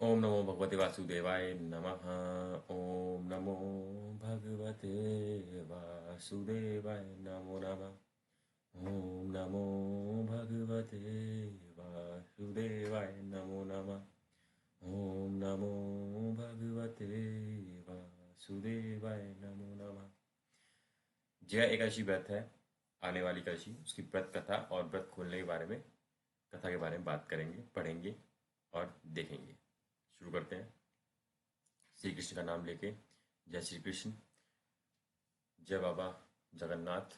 ओम नमो भगवते वासुदेवाय नमः। ओम नमो भगवते वासुदेवाय नमो नमः। ओम नमो भगवते वासुदेवाय नमो नमः। ओम नमो भगवते वासुदेवाय नमो नमः। जय एकादशी व्रत है, आने वाली एकादशी, उसकी व्रत कथा और व्रत खोलने के बारे में, कथा के बारे में बात करेंगे, पढ़ेंगे और देखेंगे। शुरू करते हैं श्री कृष्ण का नाम लेके। जय श्री कृष्ण। जय बाबा जगन्नाथ।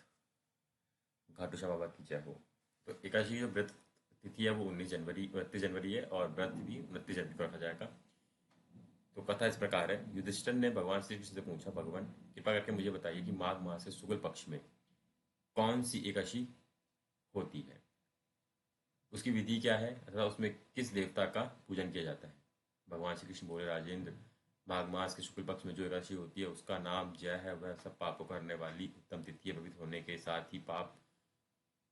घाटू श्याम बाबा की जय हो। तो एकादशी की जो व्रत तिथि है वो 29 जनवरी है और व्रत भी 29 जनवरी को रखा जाएगा। तो कथा इस प्रकार है। युधिष्ठिर ने भगवान श्री कृष्ण से पूछा, भगवान कृपा करके मुझे बताइए कि माघ मास से शुक्ल पक्ष में कौन सी एकादशी होती है, उसकी विधि क्या है अथवा उसमें किस देवता का पूजन किया जाता है। भगवान श्री कृष्ण बोले, राजेंद्र, माघ मास के शुक्ल पक्ष में जो एकादशी होती है उसका नाम जय है। वह सब पापों को हरने वाली उत्तम तिथि है। पवित्र होने के साथ ही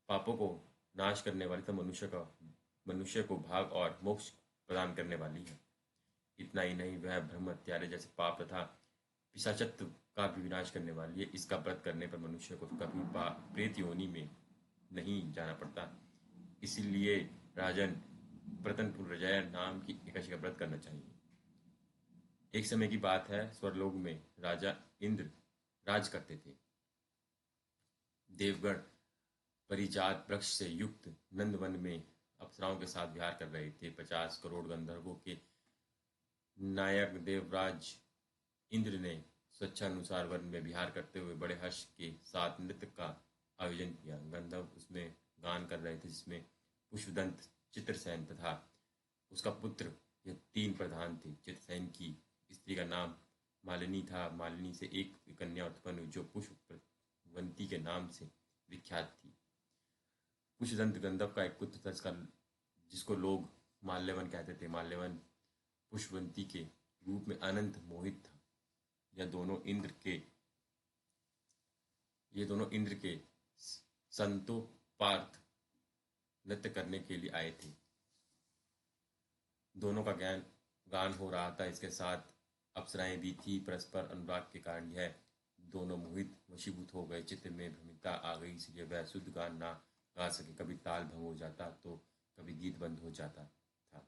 पापों को नाश करने वाली तथा मनुष्य को भाग और मोक्ष प्रदान करने वाली है। इतना ही नहीं, वह ब्रह्म हत्यारे जैसे पाप तथा पिशाचत्व का भी विनाश करने वाली है। इसका व्रत करने पर मनुष्य को कभी प्रेत योनि में नहीं जाना पड़ता। इसीलिए राजन, व्रतन पुनर्जय नाम की एकादशी का व्रत करना चाहिए। एक समय की बात है, स्वर्गलोक में राजा इंद्र राज करते थे। देवगण परिजात वृक्ष से युक्त नंदवन में अप्सराओं के साथ विहार कर रहे थे। 50 करोड़ गंधर्वों के नायक देवराज इंद्र ने स्वेच्छानुसार वन में विहार करते हुए बड़े हर्ष के साथ नृत्य का आयोजन किया। गंधर्व उसमें गान कर रहे थे, जिसमें पुष्पदंत, चित्रसेन तथा उसका पुत्र, ये 3 प्रधान थे। चित्रसेन की स्त्री का नाम मालिनी था। मालिनी से एक कन्या उत्पन्न हुई जो पुष्पवंती के नाम से विख्यात थी। पुष्पदंत गंधर्व का एक पुत्र था जिसको लोग माल्यवन कहते थे। माल्यवन पुष्पवंती के रूप में अनंत मोहित था। यह दोनों इंद्र के ये दोनों इंद्र के संतों पार्थ नृत्य करने के लिए आए थे। दोनों का गान हो रहा था। इसके साथ अप्सराएं भी थी। परस्पर अनुराग के कारण यह दोनों मोहित वशीभूत हो गए। चित्त में भ्रमिता आ गई, इसलिए वह शुद्ध गान ना गा सके। कभी ताल भंग हो जाता तो कभी गीत बंद हो जाता था।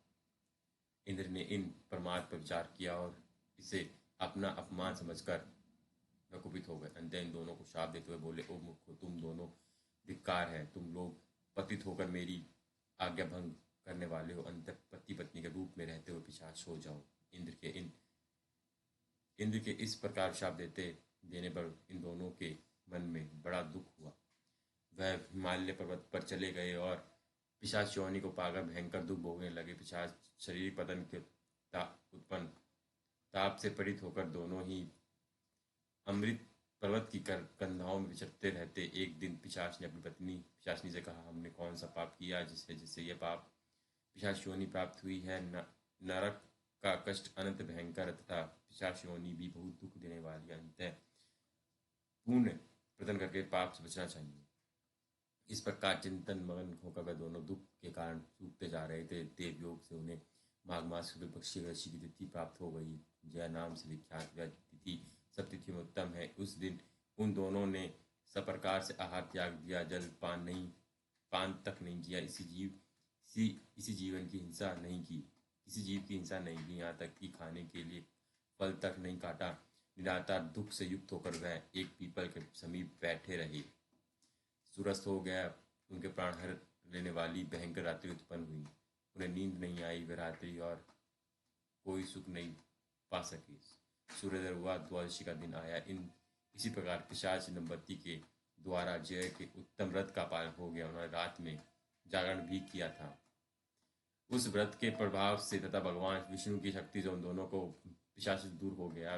इंद्र ने इन प्रमाद पर विचार किया और इसे अपना अपमान समझकर वह कुपित हो गए। अंत इन दोनों को शाप देते हुए बोले, ओ मूर्खों, तुम दोनों धिक्कार है। तुम लोग पतित होकर मेरी आज्ञा भंग करने वाले हो। अंत पति पत्नी के रूप में रहते हुए पिशाच हो जाओ। इंद्र के इस प्रकार शाप देने पर इन दोनों के मन में बड़ा दुख हुआ। वह हिमालय पर्वत पर चले गए और पिशाच योनि को पाकर भयंकर दुख भोगने लगे। पिशाच शरीर पतन के उत्पन्न ताप से पीड़ित होकर दोनों ही अमृत पर्वत की कंधाओं में विचरते रहते। एक दिन पिशाच ने अपनी पत्नी पिशाचनी से कहा, हमने कौन सा पाप किया जिससे जिससे यह पाप पिशाच योनि प्राप्त हुई है। नरक का कष्ट अनंत भयंकर तथा पिशाच योनि भी बहुत दुख देने वाली। अंत पुण्य प्रदान करके पाप से बचना चाहिए। इस प्रकार चिंतन मगन होकर वे दोनों दुख के कारण सूखते जा रहे थे। देवयोग से उन्हें माघ मास शुक्ल पक्ष की एकादशी की तिथि प्राप्त हो गई। जय नाम से विख्यात वह तिथि सब तिथियों में उत्तम है। उस दिन उन दोनों ने सब प्रकार से आहार त्याग दिया, जल पान तक नहीं किया। इसी जीवन की हिंसा नहीं की किसी जीव की हिंसा नहीं की, यहाँ तक कि खाने के लिए फल तक नहीं काटा। निराधार दुख से युक्त होकर वह एक पीपल के समीप बैठे रहे। सूर्यास्त हो गया। उनके प्राण हर लेने वाली भयंकर रात्रि उत्पन्न हुई। उन्हें नींद नहीं आई। वे रात्रि और कोई सुख नहीं पा सके। सूर्योदय हुआ, द्वादशी का दिन आया। इसी प्रकार पिशाच दंपति के द्वारा जय के उत्तम व्रत का पालन हो गया। उन्होंने रात में जागरण भी किया था। उस व्रत के प्रभाव से तथा भगवान विष्णु की शक्ति से उन दोनों को पिशाच से दूर हो गया।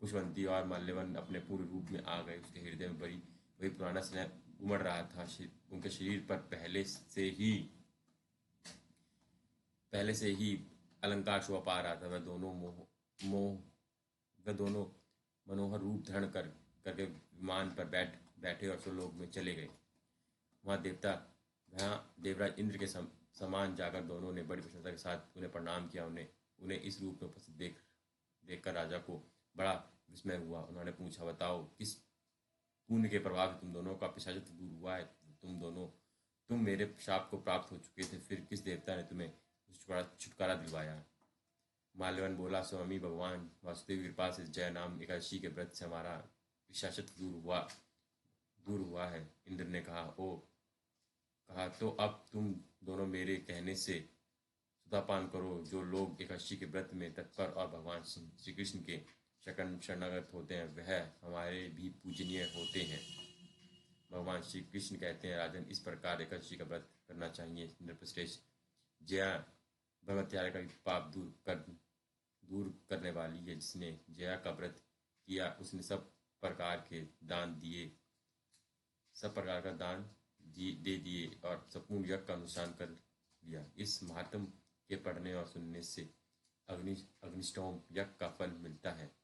पुष्पवंती और माल्यवन अपने पूर्ण रूप में आ गए। उसके हृदय में बड़ी वही पुराना स्नेह उमड़ रहा था। उनके शरीर पर पहले से ही अलंकार शोभा पा रहा था। वह दोनों मनोहर रूप धारण करके विमान पर बैठे और स्वलोक में चले गए। वहाँ देवराज इंद्र के समान जाकर दोनों ने बड़ी प्रसन्नता के साथ उन्हें प्रणाम किया। उन्हें उन्हें इस रूप में उपस्थित देखकर राजा को बड़ा विस्मय हुआ। उन्होंने पूछा, बताओ किस पुण्य के प्रभाव से तुम दोनों का पिशाचित्व दूर हुआ है? तुम मेरे शाप को प्राप्त हो चुके थे, फिर किस देवता ने तुम्हें छुटकारा दिलवाया? माल्यवन बोला, स्वामी भगवान वासुदेव की कृपा से जय नाम एकादशी के व्रत से हमारा पिशाचित्व दूर हुआ है। इंद्र ने कहा तो अब तुम दोनों मेरे कहने से सुधापान करो। जो लोग एकादशी के व्रत में तत्पर और भगवान श्री कृष्ण के शरणागत होते हैं वह हमारे भी पूजनीय होते हैं। भगवान श्री कृष्ण कहते हैं, राजन, इस प्रकार एकादशी का व्रत करना चाहिए। नृपश्रेष्ठ, जया ब्रह्मत्याग का पाप दूर करने वाली है। जिसने जया का व्रत किया उसने सब प्रकार का दान दे दिए और संपूर्ण यज्ञ का अनुष्ठान कर लिया। इस महात्म के पढ़ने और सुनने से अग्निष्टोम यज्ञ का फल मिलता है।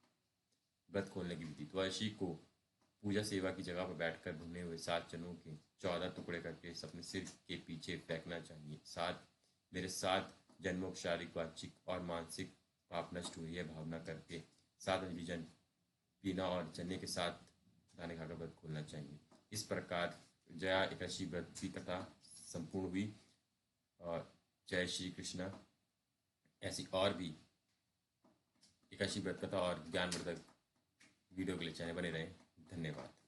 व्रत खोलने की विधि। द्वादशी को पूजा सेवा की जगह पर बैठकर भुने हुए 7 चनों के 14 टुकड़े करके अपने सिर के पीछे फेंकना चाहिए। मेरे 7 जन्मों के शारीरिक, वाचिक और मानसिक पाप नष्ट हुई है भावना करके 7 अंजलि जल पीना और चने के साथ दाने खाकर व्रत खोलना चाहिए। इस प्रकार जया एकादशी व्रत की कथा संपूर्ण हुई। और जय श्री कृष्णा। ऐसी और भी एकादशी व्रत कथा और ज्ञानवर्धक वीडियो के लिए चैनल बने रहें। धन्यवाद।